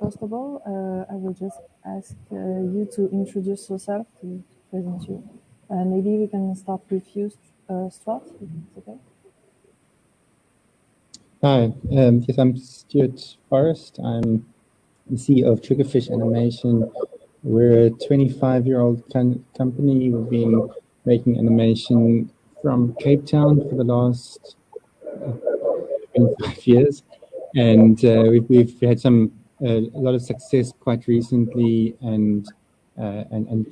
first of all, I will just ask you to introduce yourself to present you. Maybe we can start with you, Stuart, if it's okay. Hi, yes, I'm Stuart Forrest. I'm the CEO of Triggerfish Animation. We're a 25-year-old company. We've been making animation from Cape Town for the last 25 years, and we've had a lot of success quite recently, and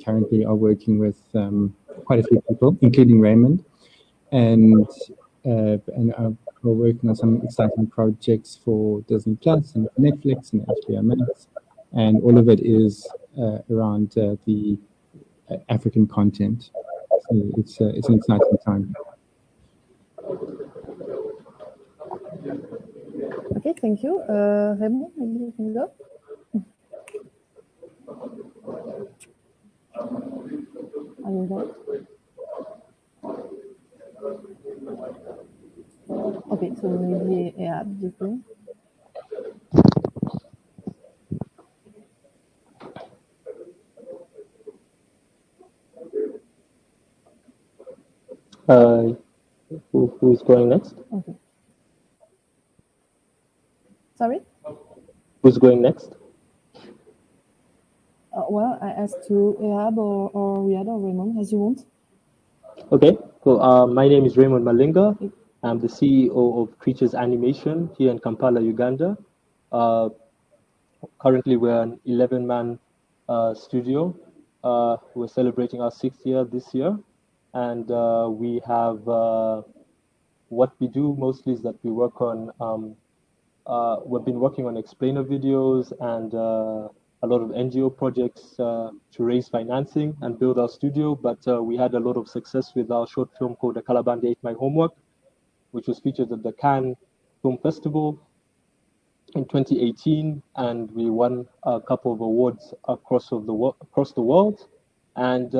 currently are working with quite a few people, including Raymond, and we're working on some exciting projects for Disney Plus and Netflix and HBO Max, and all of it is around the African content. So it's an exciting time. Okay, thank you. Raymond, maybe you can go. Are you there? Okay, so maybe Ehab, you can. Who's going next? Okay. Sorry? Who's going next? Well, I asked to Ehab or Riyad or Raymond, as you want. Okay, cool. My name is Raymond Malinga. I'm the CEO of Creatures Animation here in Kampala, Uganda. Currently, we're an 11-man studio. We're celebrating our 6th year this year. And we have, what we do mostly is that we work on, we've been working on explainer videos and a lot of NGO projects to raise financing and build our studio. But we had a lot of success with our short film called The Kalabandi Ate My Homework, which was featured at the Cannes Film Festival in 2018, and we won a couple of awards across the world. And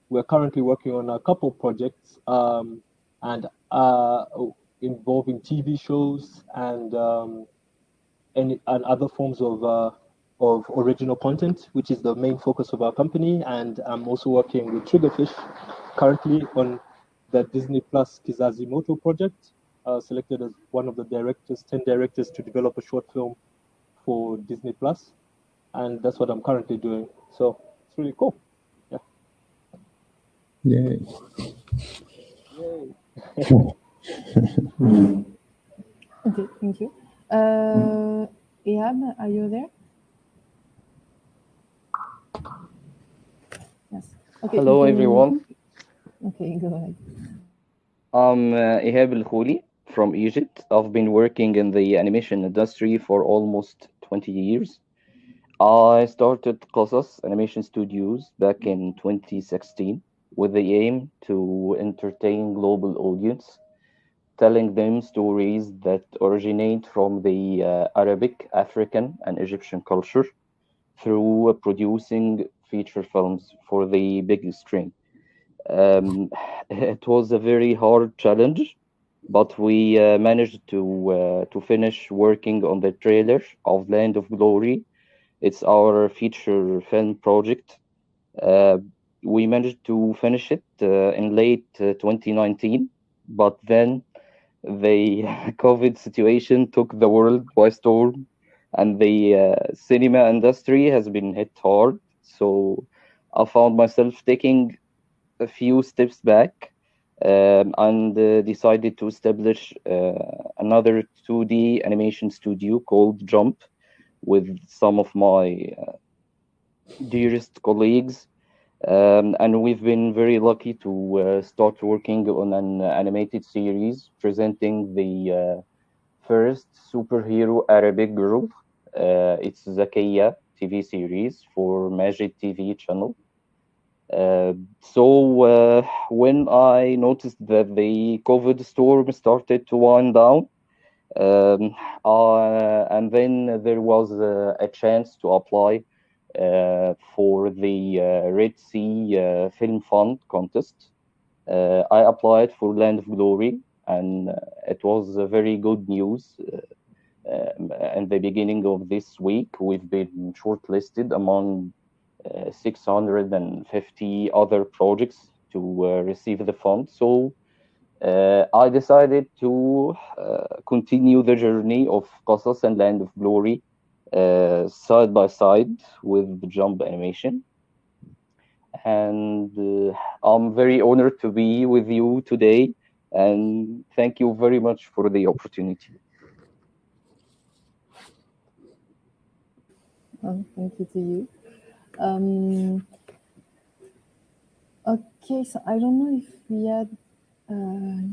we're currently working on a couple projects and involving TV shows and other forms of original content, which is the main focus of our company. And I'm also working with Triggerfish currently on the Disney Plus Kizazi Moto project, selected as one of the 10 directors to develop a short film for Disney Plus. And that's what I'm currently doing. So it's really cool. Yeah. Yay. Yay. Okay, thank you. Ehab, are you there? Yes. Okay. Hello, everyone. Okay, go ahead. I'm Ehab El Khouli from Egypt. I've been working in the animation industry for almost 20 years. I started Qasas Animation Studios back in 2016 with the aim to entertain global audience, telling them stories that originate from the Arabic, African, and Egyptian culture through producing feature films for the big screen. It was a very hard challenge, but we managed to finish working on the trailer of Land of Glory. It's our feature film project. We managed to finish it in late 2019, but then the COVID situation took the world by storm, and the cinema industry has been hit hard. So I found myself taking a few steps back and decided to establish another 2D animation studio called Jump with some of my dearest colleagues. And we've been very lucky to start working on an animated series presenting the first superhero Arabic group. It's Zakiya TV series for Majid TV channel. So when I noticed that the COVID storm started to wind down, and then there was a chance to apply for the Red Sea Film Fund contest. I applied for Land of Glory, and it was very good news. in the beginning of this week, we've been shortlisted among 650 other projects to receive the fund. So I decided to continue the journey of Qasas and Land of Glory side by side with the Jump Animation. And I'm very honored to be with you today, and thank you very much for the opportunity. Thank you to you. Okay, so I don't know if Riyad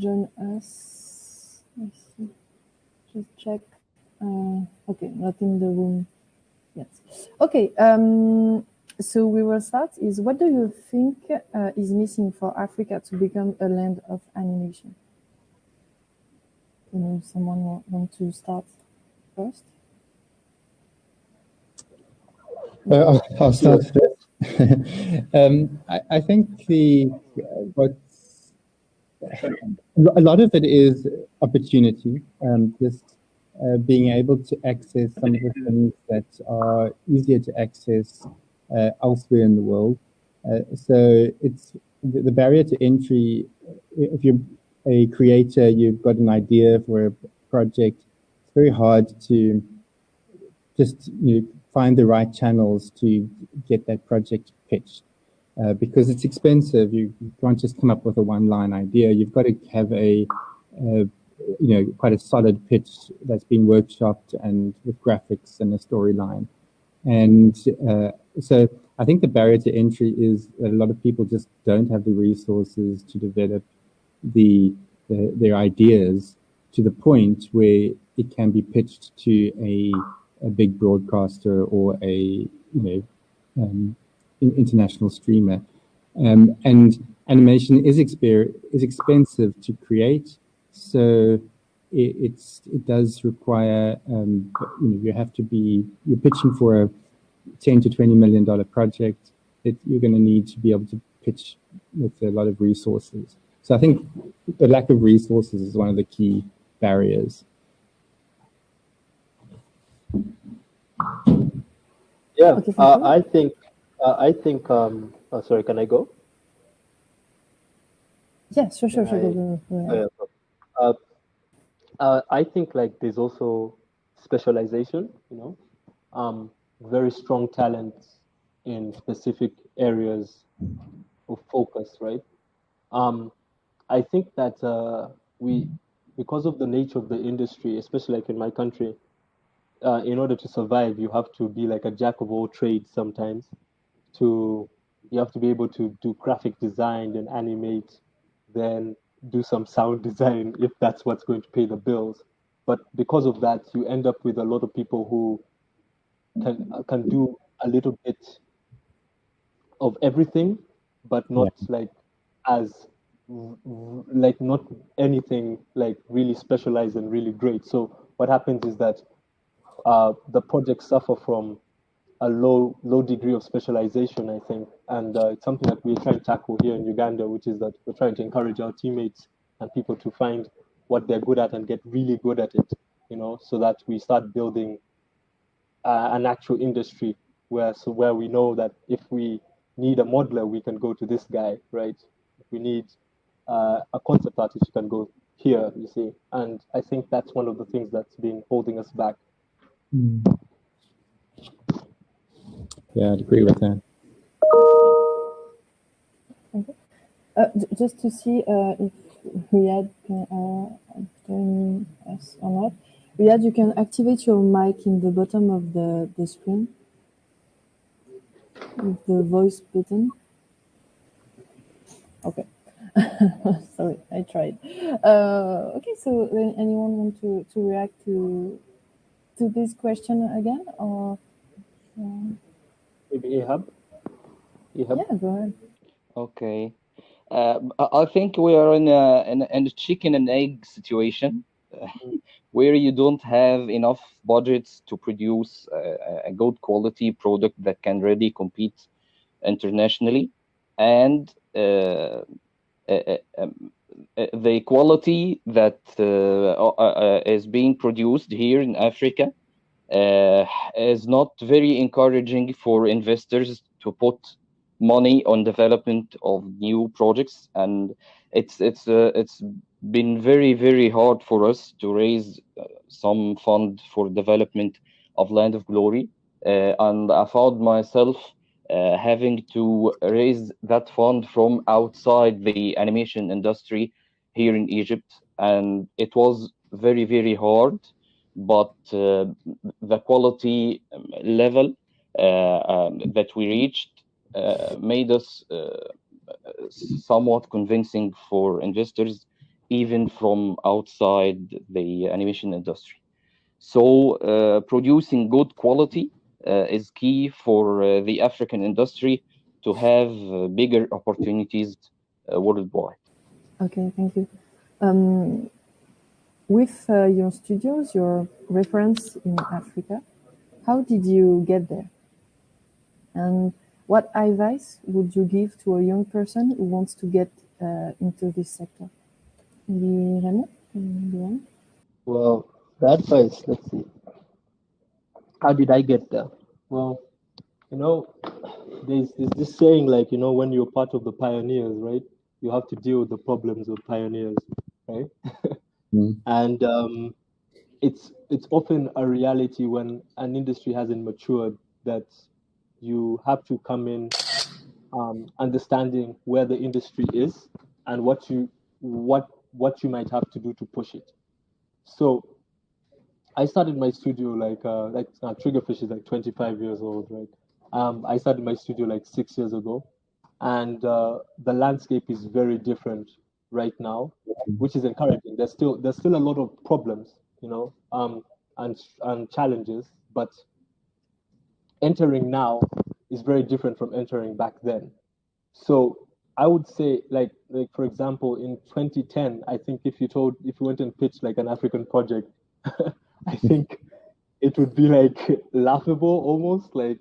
joined us. Let's see. Just check. Okay, not in the room yet. Okay, so we will start. Is what do you think is missing for Africa to become a land of animation? Someone want to start first? I'll start first. I think a lot of it is opportunity. Just being able to access some of the things that are easier to access elsewhere in the world. So it's the barrier to entry. If you're a creator, you've got an idea for a project, it's very hard to just find the right channels to get that project pitched. Because it's expensive. You can't just come up with a one-line idea. You've got to have quite a solid pitch that's been workshopped and with graphics and a storyline. And so I think the barrier to entry is that a lot of people just don't have the resources to develop their ideas to the point where it can be pitched to a big broadcaster or a international streamer, and animation is expensive to create, so it does require you're pitching for a $10 to $20 million project. You're going to need to be able to pitch with a lot of resources. So I think the lack of resources is one of the key barriers. Yeah, Okay, I think. Sorry, can I go? Yeah, sure. Go. I think like there's also specialization. Very strong talents in specific areas of focus, right? I think that because of the nature of the industry, especially like in my country, in order to survive, you have to be like a jack of all trades sometimes. You have to be able to do graphic design and animate, then do some sound design if that's what's going to pay the bills. But because of that, you end up with a lot of people who can do a little bit of everything, but not like not anything like really specialized and really great. So what happens is that the projects suffer from a low degree of specialization, I think, and it's something that we're trying to tackle here in Uganda, which is that we're trying to encourage our teammates and people to find what they're good at and get really good at it, so that we start building an actual industry where we know that if we need a modeler, we can go to this guy, right? If we need a concept artist, you can go here, you see. And I think that's one of the things that's been holding us back. Yeah, I'd agree with that. Okay. Just to see if Riyad can join us or not. Riyad, you can activate your mic in the bottom of the screen with the voice button. Okay. Sorry, I tried. Okay, so anyone want to react to this question again, or Maybe Ehab? Yeah, go ahead. Okay. I think we are in a chicken and egg situation where you don't have enough budgets to produce a good quality product that can really compete internationally, and the quality that is being produced here in Africa is not very encouraging for investors to put money on development of new projects, and it's been very hard for us to raise some fund for development of Land of Glory, and I found myself having to raise that fund from outside the animation industry here in Egypt, and it was very hard, but the quality level that we reached made us somewhat convincing for investors, even from outside the animation industry. So producing good quality is key for the African industry to have bigger opportunities worldwide. Okay, thank you. With your studios, your reference in Africa, how did you get there? And what advice would you give to a young person who wants to get into this sector? Maybe Remo? Well, the advice, let's see. How did I get there? Well, you know, there's this saying, like, you know, when you're part of the pioneers, right? You have to deal with the problems of pioneers, right? And it's often a reality when an industry hasn't matured that you have to come in understanding where the industry is and what you might have to do to push it. So I started my studio like Triggerfish is like 25 years old, right? I started my studio like 6 years ago, and the landscape is very different right now, which is encouraging. There's still a lot of problems, you know, and challenges, but entering now is very different from entering back then. So I would say, like for example, in 2010, I think if you went and pitched like an African project, I think it would be like laughable almost, like.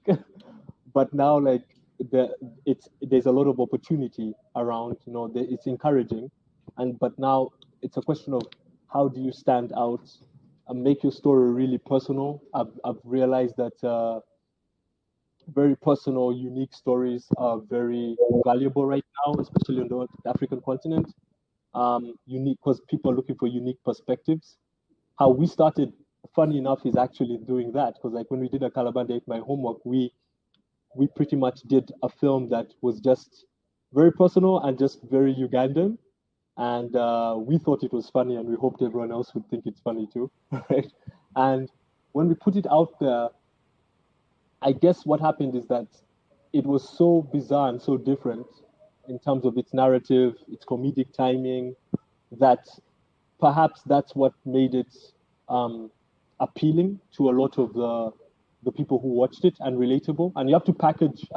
But now, like, there's a lot of opportunity around. You know, it's encouraging, but now it's a question of how do you stand out and make your story really personal. I've realized that very personal, unique stories are very valuable right now, especially on the African continent. Unique because people are looking for unique perspectives. How we started, funny enough, is actually doing that, because like when we did a Calabar Date My Homework, we pretty much did a film that was just very personal and just very Ugandan. And we thought it was funny, and we hoped everyone else would think it's funny too, right? And when we put it out there, I guess what happened is that it was so bizarre and so different in terms of its narrative, its comedic timing, that perhaps that's what made it appealing to a lot of the people who watched it and relatable. And you have to package.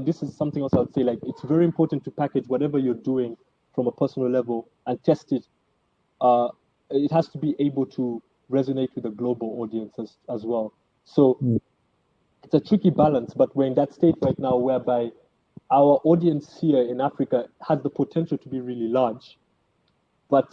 This is something else I would say. Like, it's very important to package whatever you're doing from a personal level and test it. It has to be able to resonate with a global audience as well. So it's a tricky balance, but we're in that state right now whereby our audience here in Africa has the potential to be really large, but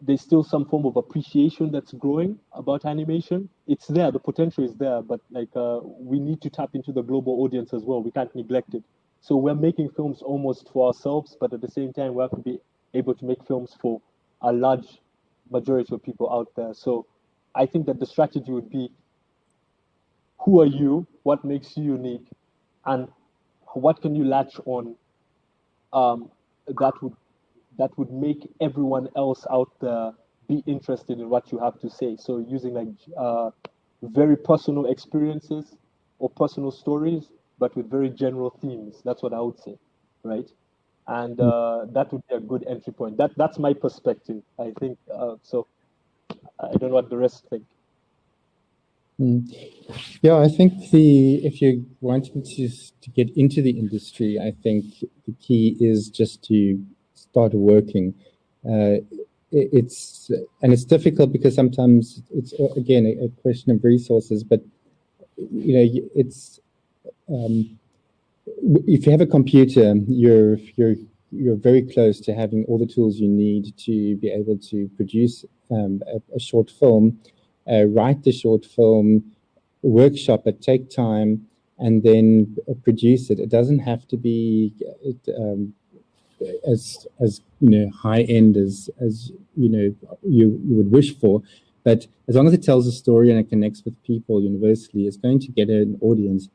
there's still some form of appreciation that's growing about animation. It's there, the potential is there, but like we need to tap into the global audience as well. We can't neglect it. So we're making films almost for ourselves, but at the same time, we have to be able to make films for a large majority of people out there. So I think that the strategy would be, who are you? What makes you unique? And what can you latch on that would make everyone else out there be interested in what you have to say? So using like very personal experiences or personal stories, but with very general themes. That's what I would say, right? And that would be a good entry point. That's my perspective, I think. So I don't know what the rest think. Yeah, I think if you're wanting to get into the industry, I think the key is just to start working. It's difficult because sometimes it's again a question of resources, but you know, it's if you have a computer, you're you're very close to having all the tools you need to be able to produce a short film, write the short film, workshop it, take time, and then produce it. It doesn't have to be as high end as you would wish for, but as long as it tells a story and it connects with people universally, it's going to get an audience.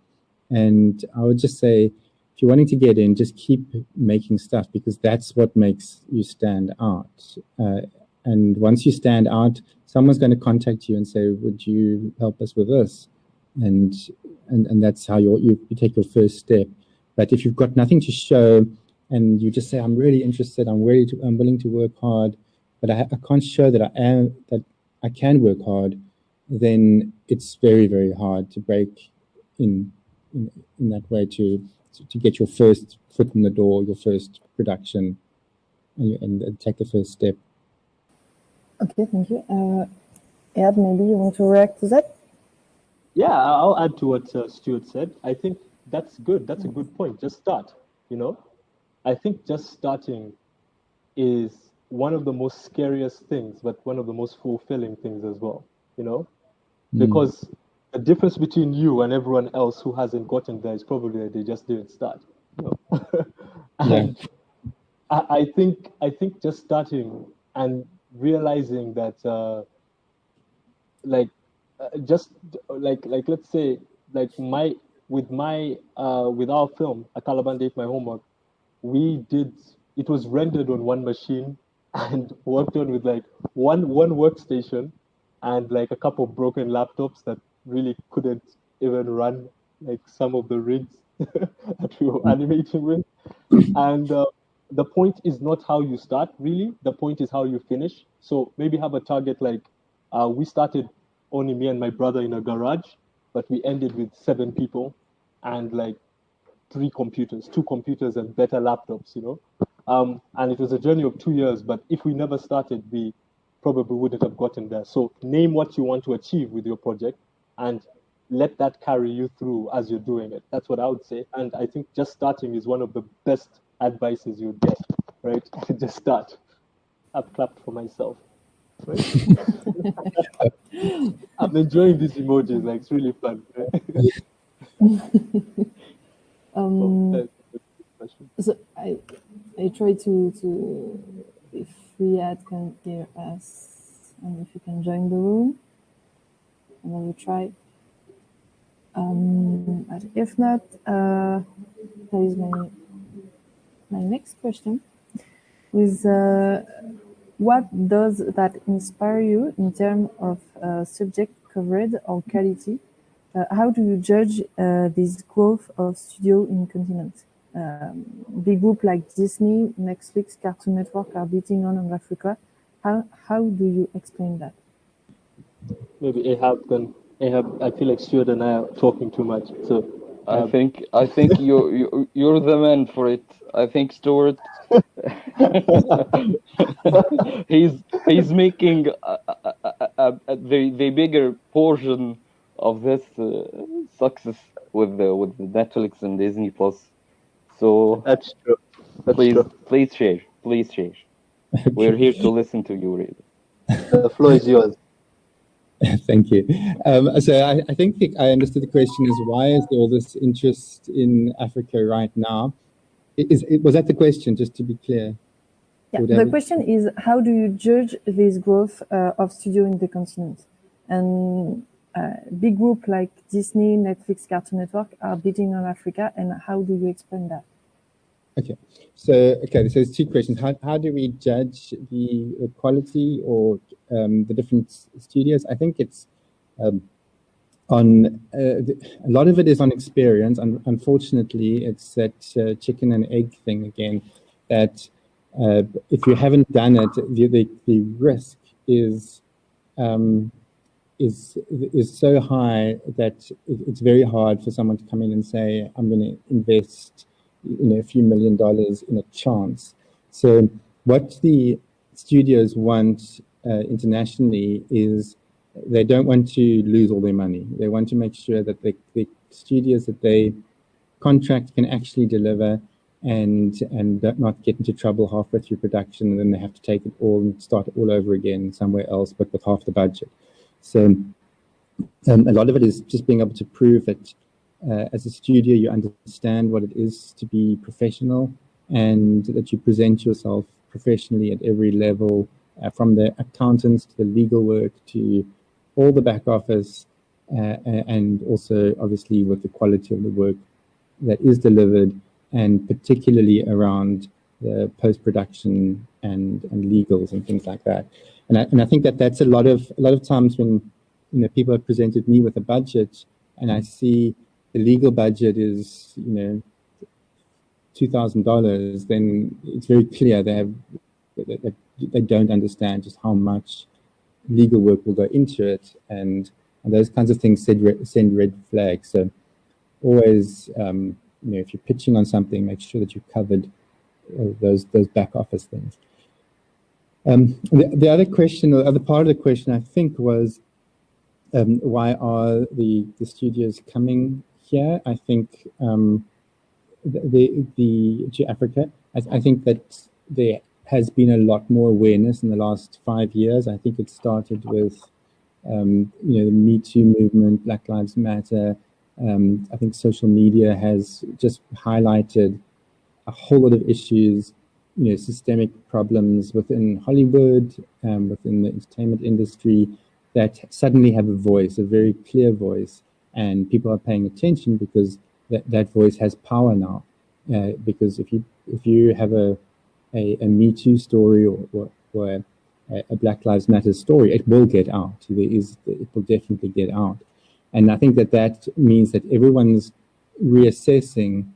And I would just say, if you're wanting to get in, just keep making stuff, because that's what makes you stand out. And once you stand out, someone's going to contact you and say, would you help us with this? And that's how you take your first step. But if you've got nothing to show and you just say, I'm really interested, I'm willing to work hard, but I can't show that I can work hard, then it's very, very hard to break in that way to get your first foot in the door, your first production, and take the first step. Okay, thank you. Ed, maybe you want to react to that? Yeah, I'll add to what Stuart said. I think that's good. That's a good point. Just start, I think just starting is one of the most scariest things, but one of the most fulfilling things as well, because the difference between you and everyone else who hasn't gotten there is probably that they just didn't start. And I think just starting and realizing that let's say with our film, A Calaban Date My Homework, it was rendered on one machine and worked on with one workstation and a couple of broken laptops that really couldn't even run some of the rigs that we were animating with. And the point is not how you start, really. The point is how you finish. So maybe have a target we started only me and my brother in a garage, but we ended with 7 people and 2 computers and better laptops, and it was a journey of 2 years, but if we never started, we probably wouldn't have gotten there. So name what you want to achieve with your project and let that carry you through as you're doing it. That's what I would say. And I think just starting is one of the best advices you'd get, right? Just start. I've clapped for myself. Right? I'm enjoying these emojis, it's really fun. Right? So I try to if Riyad can hear us and if you can join the room, and then we try. But if not, there is my next question is what does that inspire you in terms of subject coverage or quality? How do you judge this growth of studio in continent? Big group like Disney, Netflix, Cartoon Network are beating on Africa. How do you explain that? Maybe Ahab can. Ahab, I feel like Stuart and I are talking too much. So I think you're the man for it. I think Stuart he's making the bigger portion of this success with Netflix and Disney Plus. So that's true. Please share. We're here to listen to you, really. The floor is yours. Thank you. So I think I understood the question is, why is there all this interest in Africa right now? Was that the question, just to be clear? Yeah, the question is, how do you judge this growth of studio in the continent? And big group like Disney, Netflix, Cartoon Network are beating on Africa, and how do you explain that? Okay, so there's 2 questions. How do we judge the quality or the different studios? I think it's on a lot of it is on experience. Unfortunately, it's that chicken and egg thing again. That if you haven't done it, the risk is so high that it's very hard for someone to come in and say, I'm going to invest a few $1 million in a chance. So what the studios want internationally is they don't want to lose all their money. They want to make sure that the studios that they contract can actually deliver, and not get into trouble halfway through production, and then they have to take it all and start all over again somewhere else, but with half the budget. So a lot of it is just being able to prove that as a studio you understand what it is to be professional, and that you present yourself professionally at every level, from the accountants to the legal work to all the back office, and also obviously with the quality of the work that is delivered, and particularly around the post-production and legals and things like that. And I think that that's a lot of times when people have presented me with a budget and I see the legal budget is $2,000, then it's very clear they don't understand just how much legal work will go into it, and those kinds of things send red flags. So always, if you're pitching on something, make sure that you've covered those back office things. The other question, or the other part of the question, I think, was why are the studios coming here? I think to Africa. I think that there has been a lot more awareness in the last 5 years. I think it started with the Me Too movement, Black Lives Matter. I think social media has just highlighted a whole lot of issues, systemic problems within Hollywood, within the entertainment industry, that suddenly have a voice, a very clear voice, and people are paying attention because that voice has power now. Because if you have a Me Too story or a Black Lives Matter story, it will get out. It will definitely get out. And I think that means that everyone's reassessing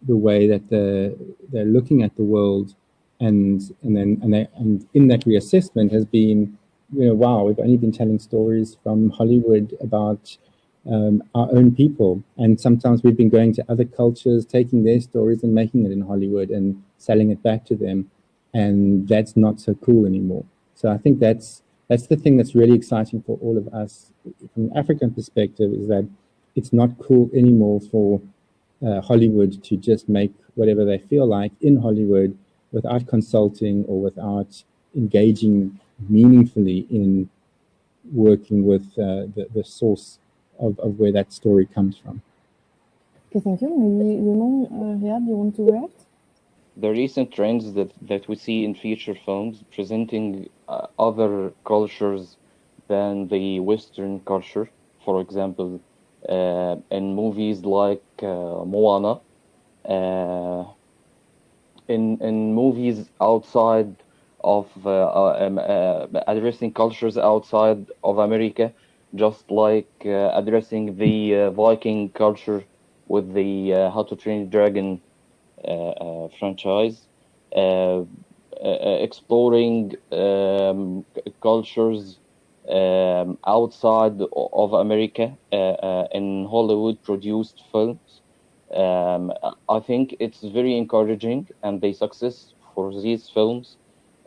the way that they're looking at the world, and in that reassessment has been, wow, we've only been telling stories from Hollywood about our own people, and sometimes we've been going to other cultures, taking their stories and making it in Hollywood and selling it back to them, and that's not so cool anymore. So I think that's the thing that's really exciting for all of us from an African perspective, is that it's not cool anymore for Hollywood to just make whatever they feel like in Hollywood without consulting or without engaging meaningfully in working with the source of where that story comes from. Okay, thank you. Maybe Riyad, you want to react? The recent trends that we see in feature films presenting other cultures than the Western culture, for example, in movies like Moana, in movies outside of addressing cultures outside of America, just like addressing the Viking culture with the How to Train Your Dragon franchise, exploring cultures outside of America in Hollywood-produced films. I think it's very encouraging, and the success for these films,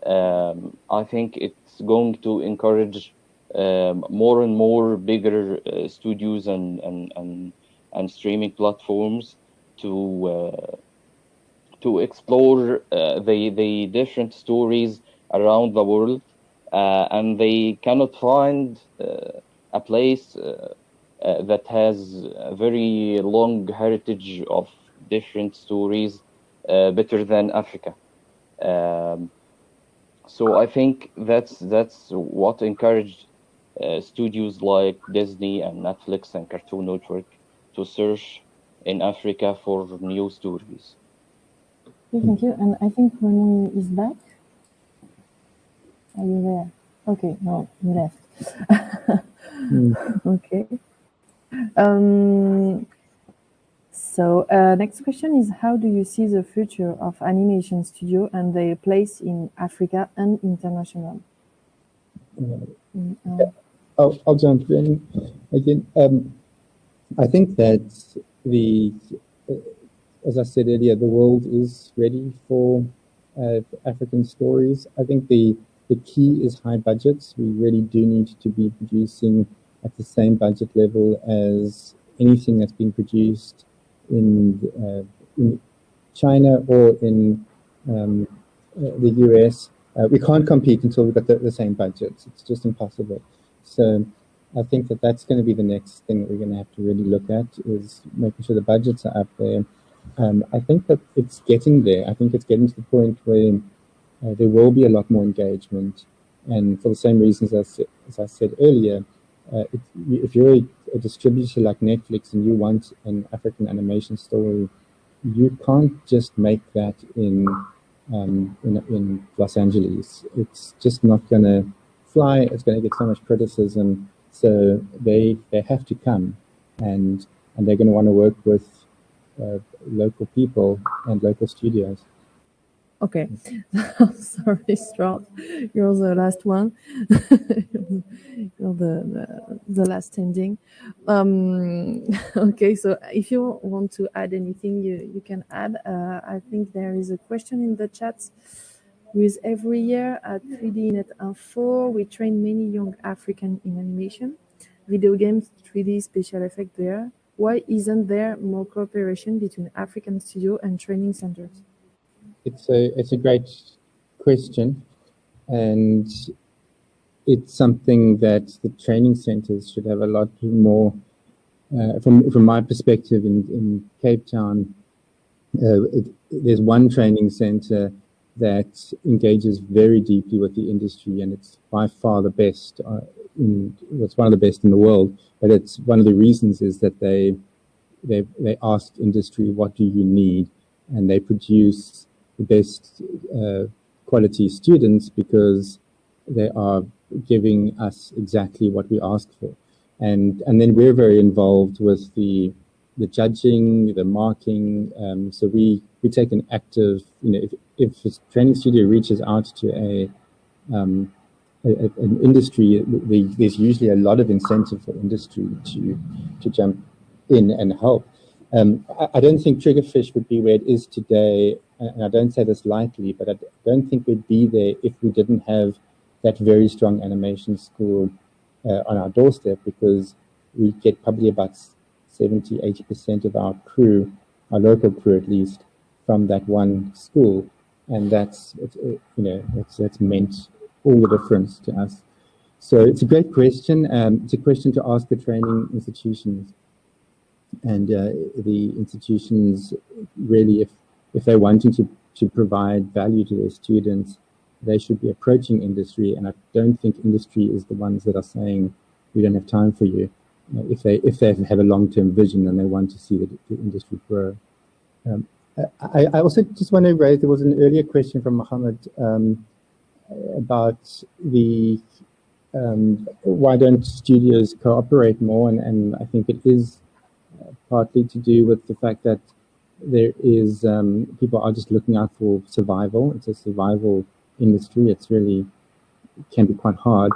I think it's going to encourage more and more bigger studios and streaming platforms to explore the different stories around the world, and they cannot find a place that has a very long heritage of different stories better than Africa. So I think that's what encouraged studios like Disney and Netflix and Cartoon Network to search in Africa for new stories. Okay, thank you. And I think Renan is back. Are you there? Okay, no, he left. Okay. So next question is, how do you see the future of animation studio and their place in Africa and international? I'll jump in again. I think that as I said earlier, the world is ready for African stories. I think the key is high budgets. We really do need to be producing at the same budget level as anything that's been produced in China or in the US, we can't compete until we've got the same budgets. It's just impossible. So I think that that's going to be the next thing that we're going to have to really look at, is making sure the budgets are up there. I think that it's getting there. I think it's getting to the point where there will be a lot more engagement. And for the same reasons as I said earlier, if you're a distributor like Netflix and you want an African animation story, you can't just make that in Los Angeles. It's just not going to fly. It's going to get so much criticism. So they have to come, and they're going to want to work with local people and local studios. Okay, sorry, Stuart, you're the last one. You're the last standing. Okay, so if you want to add anything, you can add. I think there is a question in the chat. With every year at 3D-Net Info, we train many young Africans in animation, video games, 3D special effect there. Why isn't there more cooperation between African studio and training centers? It's a great question, and it's something that the training centers should have a lot more. From my perspective, in Cape Town, there's one training center that engages very deeply with the industry, and it's by far the best. It's one of the best in the world. But it's one of the reasons is that they ask industry, what do you need, and they produce the best quality students because they are giving us exactly what we ask for. And then we're very involved with the judging, the marking. So we take an active, if a training studio reaches out to an industry, there's usually a lot of incentive for industry to jump in and help. I don't think Triggerfish would be where it is today, and I don't say this lightly, but I don't think we'd be there if we didn't have that very strong animation school on our doorstep, because we get probably about 70-80% of our crew, our local crew at least, from that one school, and that's meant all the difference to us. So it's a great question. It's a question to ask the training institutions. And the institutions really, if they're wanting to provide value to their students, they should be approaching industry. And I don't think industry is the ones that are saying, we don't have time for you. If they have a long-term vision and they want to see the industry grow. I also just want to raise, there was an earlier question from Mohammed about the why don't studios cooperate more, and I think it is partly to do with the fact that there is people are just looking out for survival. It's a survival industry. It's really can be quite hard,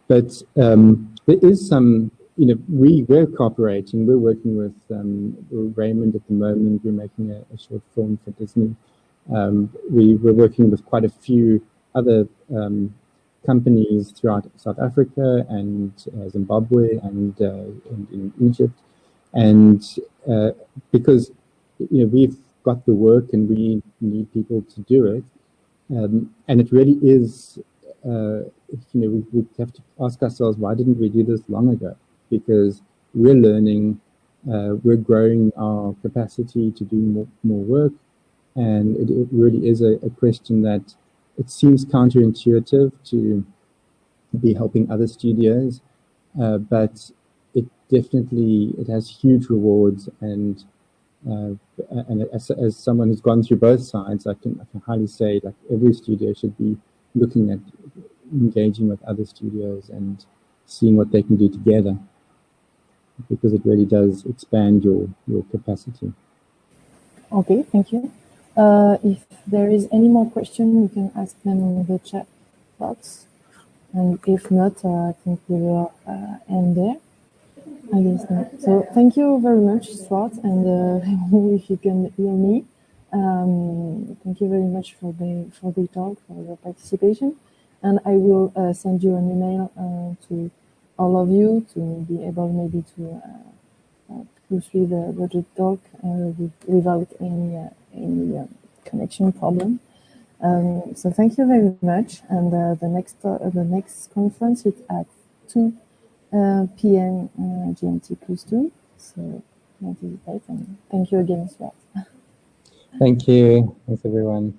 but there is some. We're cooperating. We're working with Raymond at the moment. We're making a short film for Disney. We're working with quite a few other companies throughout South Africa and Zimbabwe and in Egypt. And because we've got the work and we need people to do it, and it really is, we have to ask ourselves, why didn't we do this long ago? Because we're learning, we're growing our capacity to do more work, and it really is a question that it seems counterintuitive to be helping other studios, but it definitely has huge rewards, and as someone who's gone through both sides, I can highly say like every studio should be looking at engaging with other studios and seeing what they can do together, because it really does expand your capacity. Okay, thank you. If there is any more question, you can ask them in the chat box. And if not, I think we will end there. I guess not. So thank you very much, Stuart, and if you can hear me, thank you very much for the talk, for your participation. And I will send you an email to all of you to be able to go through the talk without any connection problem. So thank you very much. And the next conference is at 2 p.m. GMT +2. So don't hesitate. And thank you again, Stuart. Thank you. Thanks, everyone.